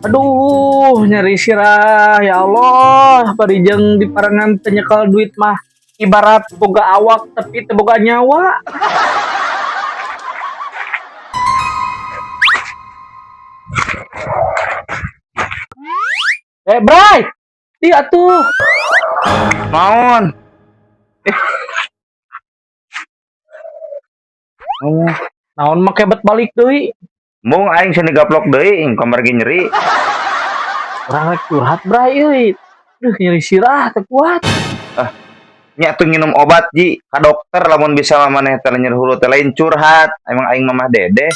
Aduh, nyeri sirah ya Allah, parijeng di parangan penyekal duit mah ibarat boga awak tapi teu boga nyawa. Bray, iya tuh. Naon? Oh, Naon make bet balik deui. mung aing seni gaplok deui, kamar ge nyeri. Urang rek curhat Bray euy. Duh, nyeri sirah teu kuat. Nya tuh nginum obat Ji, ka dokter lamun bisa maneh teh nyeri hulu teh lain curhat. Emang aing mamah dede.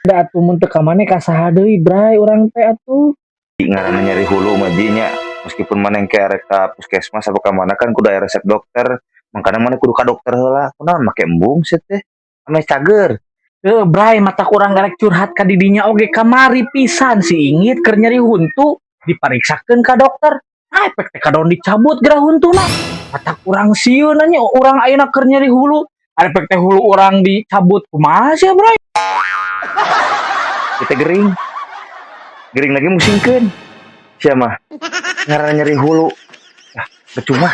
Da atuh mun teu ka maneh ka saha deui Bray urang teh atuh. Ji ngaranna nyeri hulu mah Ji nya. Meskipun maneh ke arek ka puskesmas apa ka mana kan kudu aya resep dokter. Makana maneh kudu ka dokter heula. Kunaon make embung sih teh? Ame cager. Bray mata kurang garek curhat ka didinya oge kamari pisan si Ingit keur nyeri huntu dipariksakeun ka dokter. Efek teh kadon dicabut geura huntuna. Mata kurang sieun nya urang ayeuna keur nyeri hulu. Efek teh hulu urang dicabut kumaha sia Bray? Kita gering. Gering lagi musingkeun. Sia mah ngaranna nyeri hulu. Ah, percuma.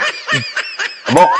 Bok,